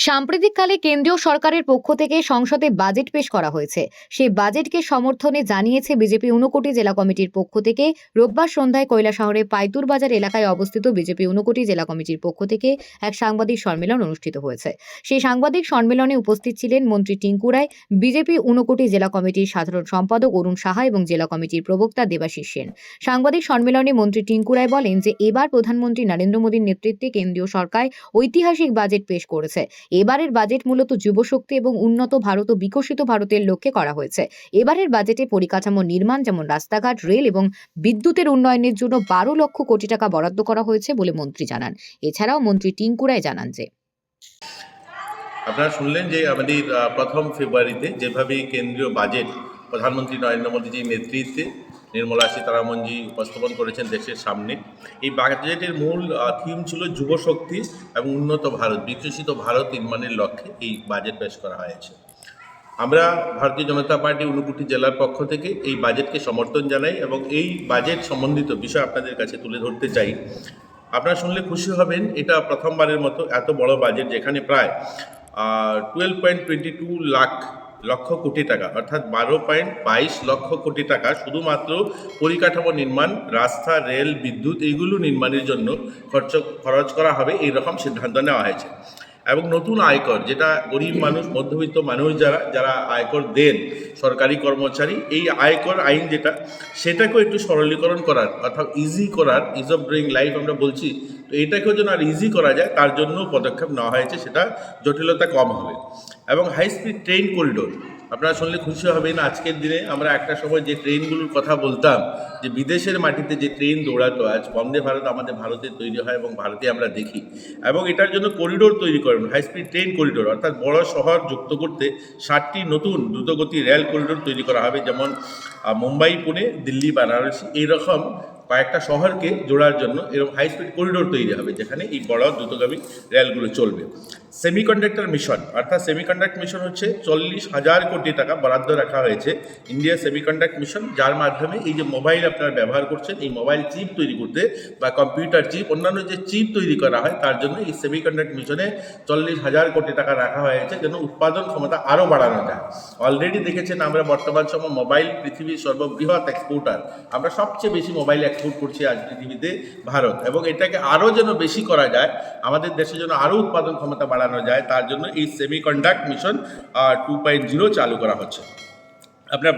সাম্প্রতিককালে কেন্দ্রীয় সরকারের পক্ষ থেকে সংসদে বাজেট পেশ করা হয়েছে। সেই বাজেটকে সমর্থনে জানিয়েছে বিজেপি ঊনকোটি জেলা কমিটির পক্ষ থেকে রোববার সন্ধ্যায় কৈলাসহরের পাইতুর বাজার এলাকায় অবস্থিত বিজেপি ঊনকোটি জেলা কমিটির পক্ষ থেকে এক সাংবাদিক সম্মেলন অনুষ্ঠিত হয়েছে। সেই সাংবাদিক সম্মেলনে উপস্থিত ছিলেন মন্ত্রী টিঙ্কু রায়, বিজেপি ঊনকোটি জেলা কমিটির সাধারণ সম্পাদক অরুণ সাহা এবং জেলা কমিটির প্রবক্তা দেবাশিস সেন। সাংবাদিক সম্মেলনে মন্ত্রী টিঙ্কু রায় বলেন যে এবার প্রধানমন্ত্রী নরেন্দ্র মোদীর নেতৃত্বে কেন্দ্রীয় সরকার ঐতিহাসিক বাজেট পেশ করেছে। এবারের বাজেট মূলত যুবশক্তি এবং উন্নত ভারত ও বিকশিত ভারতের লক্ষ্যে করা হয়েছে। এবারের বাজেটে পরিকাঠামো নির্মাণ যেমন রাস্তাঘাট, রেল এবং বিদ্যুতের উন্নয়নের জন্য 12 লক্ষ কোটি টাকা বরাদ্দ করা হয়েছে বলে মন্ত্রী জানান। এছাড়াও মন্ত্রী টিঙ্কু রায় জানান যে আপনারা শুনলেন যে আমাদের 1 ফেব্রুয়ারিতে যেভাবে কেন্দ্রীয় বাজেট প্রধানমন্ত্রী নরেন্দ্র মোদীজির নেতৃত্বে নির্মলা সীতারামনজি উপস্থাপন করেছেন দেশের সামনে। এই বাজেটের মূল থিম ছিল যুবশক্তি এবং উন্নত ভারত, বিকশিত ভারত নির্মাণের লক্ষ্যে এই বাজেট পেশ করা হয়েছে। আমরা ভারতীয় জনতা পার্টি ঊনকোটি জেলার পক্ষ থেকে এই বাজেটকে সমর্থন জানাই এবং এই বাজেট সম্বন্ধিত বিষয় আপনাদের কাছে তুলে ধরতে চাই। আপনারা শুনলে খুশি হবেন, এটা প্রথমবারের মতো এত বড় বাজেট যেখানে প্রায় 12.22 লক্ষ কোটি টাকা অর্থাৎ 12.22 লক্ষ কোটি টাকা শুধুমাত্র পরিকাঠামো নির্মাণ, রাস্তা, রেল, বিদ্যুৎ এইগুলো নির্মাণের জন্য খরচ করা হবে, এইরকম সিদ্ধান্ত নেওয়া হয়েছে। এবং নতুন আয়কর, যেটা গরিব মানুষ, মধ্যবিত্ত মানুষ যারা আয়কর দেন, সরকারি কর্মচারী, এই আয়কর আইন সেটাকেও একটু সরলীকরণ করার অর্থাৎ ইজি করার, ইজ অফ ডুইং লাইফ আমরা বলছি, তো এটাকেও যেন আর ইজি করা যায় তার জন্য পদক্ষেপ নেওয়া হয়েছে, সেটা জটিলতা কম হবে। এবং হাই স্পিড ট্রেন করিডোর, আপনারা শুনলে খুশি হবেন। আজকের দিনে আমরা একটা সময় যে ট্রেনগুলোর কথা বলতাম, যে বিদেশের মাটিতে যে ট্রেন দৌড়াতো, আজ বন্দে ভারত আমাদের ভারতে তৈরি হয় এবং ভারতে আমরা দেখি। এবং এটার জন্য করিডোর তৈরি করেন, হাই স্পিড ট্রেন করিডোর, অর্থাৎ বড় শহর যুক্ত করতে 60টি নতুন দ্রুতগতি রেল করিডোর তৈরি করা হবে, যেমন মুম্বাই, পুনে, দিল্লি, বারাণসী, এইরকম কয়েকটা শহরকে জোড়ার জন্য এরকম হাই স্পিড করিডোর তৈরি হবে, যেখানে এই বড় দ্রুতগামী রেলগুলো চলবে। সেমিকন্ডাক্টর মিশন, অর্থাৎ সেমিকন্ডাক্টর মিশন হচ্ছে 40,000 কোটি টাকা বরাদ্দ রাখা হয়েছে ইন্ডিয়া সেমিকন্ডাক্টর মিশন, যার মাধ্যমে এই যে মোবাইল আপনারা ব্যবহার করছেন, এই মোবাইল চিপ তৈরি করতে বা কম্পিউটার চিপ, অন্যান্য যে চিপ তৈরি করা হয় তার জন্য এই সেমিকন্ডাক্টর মিশনে 40,000 কোটি টাকা রাখা হয়েছে, যেন উৎপাদন ক্ষমতা আরও বাড়ানো যায়। অলরেডি দেখেছেন আমরা বর্তমান সময় মোবাইল পৃথিবীর সর্ববৃহৎ এক্সপোর্টার, আমরা সবচেয়ে বেশি মোবাইল এক্সপোর্ট করছি আজ পৃথিবীতে ভারত, এবং এটাকে আরও যেন বেশি করা যায়, আমাদের দেশে যেন আরও উৎপাদন ক্ষমতা বাড়ানো যায়, তার জন্য এই সেমিকন্ডাক্টর মিশন 2.0 চালু করা হচ্ছে। আপনার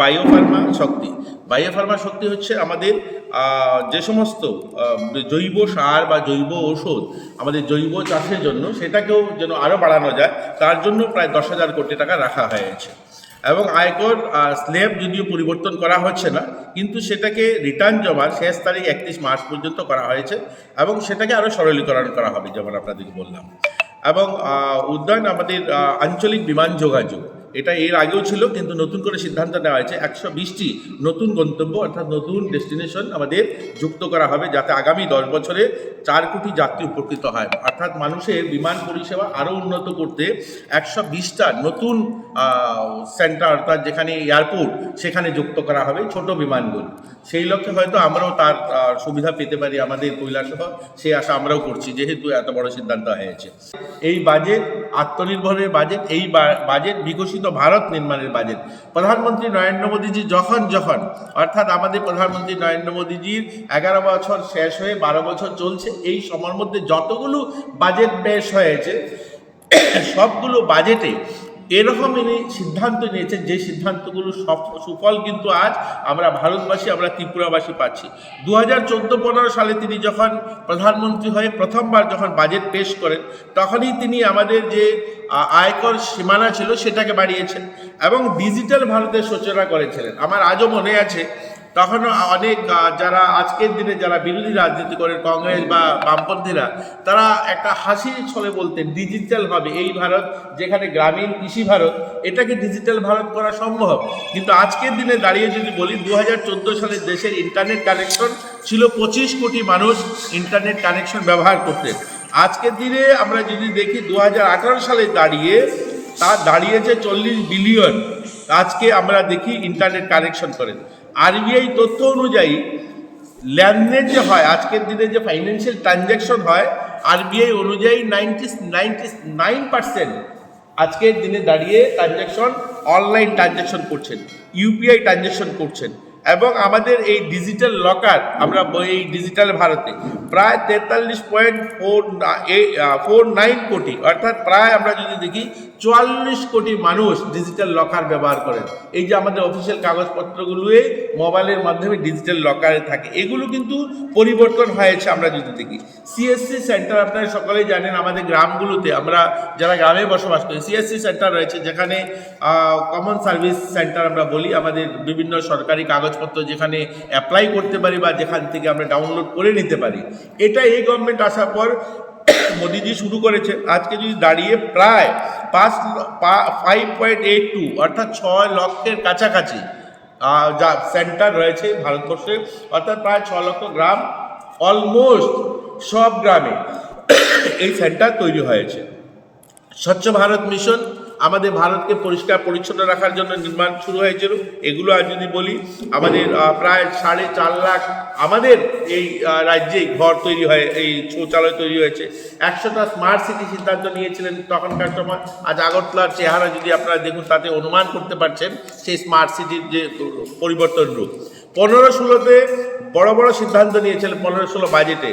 বায়োফার্মা শক্তি হচ্ছে আমাদের যে সমস্ত জৈব সার বা জৈব ঔষধ আমাদের জৈব চাষের জন্য, সেটাকেও যেন আরও বাড়ানো যায়, তার জন্য প্রায় 10,000 কোটি টাকা রাখা হয়েছে। এবং আয়কর স্ল্যাব যদিও পরিবর্তন করা হচ্ছে না, কিন্তু সেটাকে রিটার্ন জমার শেষ তারিখ 31 মার্চ পর্যন্ত করা হয়েছে, এবং সেটাকে আরও সরলীকরণ করা হবে, যেমন আপনাদেরকে বললাম। এবং উদ্যান আমাদের আঞ্চলিক বিমান যোগাযোগ, এটা এর আগেও ছিল, কিন্তু নতুন করে সিদ্ধান্ত নেওয়া হয়েছে 120টি নতুন গন্তব্য অর্থাৎ নতুন ডেস্টিনেশন আমাদের যুক্ত করা হবে, যাতে আগামী 10 বছরে 4 কোটি যাত্রী উপকৃত হয়। অর্থাৎ মানুষের বিমান পরিষেবা আরও উন্নত করতে 120টা নতুন সেন্টার, অর্থাৎ যেখানে এয়ারপোর্ট, সেখানে যুক্ত করা হবে ছোট বিমানগুলো। সেই লক্ষ্যে হয়তো আমরাও তার সুবিধা পেতে পারি, আমাদের কৈলাসহর, সেই আশা আমরাও করছি, যেহেতু এত বড় সিদ্ধান্ত হয়েছে। এই বাজেট আত্মনির্ভরের বাজেট, এই বাজেট বিকশিত ভারত নির্মাণের বাজেট। প্রধানমন্ত্রী নরেন্দ্র মোদীজি যখন অর্থাৎ আমাদের প্রধানমন্ত্রী নরেন্দ্র মোদীজির 11 বছর শেষ হয়ে 12 বছর চলছে, এই সময়ের মধ্যে যতগুলো বাজেট পেশ হয়েছে, সবগুলো বাজেটে এরকম ইনি সিদ্ধান্ত নিয়েছেন, যে সিদ্ধান্তগুলো সুফল কিন্তু আজ আমরা ভারতবাসী, আমরা ত্রিপুরাবাসী পাচ্ছি। 2014-15 সালে তিনি যখন প্রধানমন্ত্রী হয়ে প্রথমবার যখন বাজেট পেশ করেন, তখনই তিনি আমাদের যে আয়কর সীমানা ছিল সেটাকে বাড়িয়েছেন এবং ডিজিটাল ভারতের সূচনা করেছিলেন। আমার আজও মনে আছে, তখন অনেক যারা আজকের দিনে যারা বিরোধী রাজনীতি করেন, কংগ্রেস বা বামপন্থীরা, তারা একটা হাসির ছলে বলতেন ডিজিটাল হবে এই ভারত, যেখানে গ্রামীণ কৃষি ভারত, এটাকে ডিজিটাল ভারত করা সম্ভব। কিন্তু আজকের দিনে দাঁড়িয়ে যদি বলি, 2014 সালে দেশের ইন্টারনেট কানেকশন ছিল 25 কোটি মানুষ ইন্টারনেট কানেকশন ব্যবহার করতেন। আজকের দিনে আমরা যদি দেখি 2018 সালে দাঁড়িয়েছে 40 বিলিয়ন আজকে আমরা দেখি ইন্টারনেট কানেকশন করেন। আরবিআই তথ্য অনুযায়ী লেনদেন যে হয়, আজকের দিনে যে ফাইন্যান্সিয়াল ট্রানজ্যাকশন হয়, আরবিআই অনুযায়ী 99% আজকের দিনে দাঁড়িয়ে ট্রানজ্যাকশন অনলাইন ট্রানজ্যাকশন করছেন, ইউপিআই ট্রানজ্যাকশন করছেন। এবং আমাদের এই ডিজিটাল লকার, আমরা এই ডিজিটাল ভারতে প্রায় 43.49 কোটি, অর্থাৎ প্রায় আমরা যদি দেখি 44 কোটি মানুষ ডিজিটাল লকার ব্যবহার করেন। এই যে আমাদের অফিসিয়াল কাগজপত্রগুলোই মোবাইলের মাধ্যমে ডিজিটাল লকারে থাকে, এগুলো কিন্তু পরিবর্তন হয়েছে। আমরা যদি দেখি সিএসসি সেন্টার, আপনারা সকলেই জানেন আমাদের গ্রামগুলোতে, আমরা যারা গ্রামে বসবাস করি, সিএসসি সেন্টার রয়েছে, যেখানে কমন সার্ভিস সেন্টার আমরা বলি, আমাদের বিভিন্ন সরকারি কাগজপত্র যেখানে অ্যাপ্লাই করতে পারি বা যেখান থেকে আমরা ডাউনলোড করে নিতে পারি। এটা এই গভর্নমেন্ট আসার পর মোদিজি শুরু করেছে। আজকে যদি দাঁড়িয়ে প্রায় 5.82 অর্থাৎ 6 লক্ষের কাছাকাছি যা সেন্টার রয়েছে ভারতবর্ষে, অর্থাৎ প্রায় 6 লক্ষ গ্রাম, অলমোস্ট সব গ্রামে এই সেন্টার তৈরি হয়েছে। স্বচ্ছ ভারত মিশন আমাদের ভারতকে পরিষ্কার পরিচ্ছন্ন রাখার জন্য নির্মাণ শুরু হয়েছিল। এগুলো আর যদি বলি, আমাদের প্রায় 4.5 লাখ আমাদের এই রাজ্যে ঘর তৈরি হয়, এই শৌচালয় তৈরি হয়েছে। 100টা স্মার্ট সিটি সিদ্ধান্ত নিয়েছিলেন তখনকার সময়। আজ আগরতলার চেহারা যদি আপনারা দেখুন, তাতে অনুমান করতে পারছেন সেই স্মার্ট সিটির যে পরিবর্তন রূপ। 15-16তে বড় বড় সিদ্ধান্ত নিয়েছিলেন, 15-16 বাজেটে।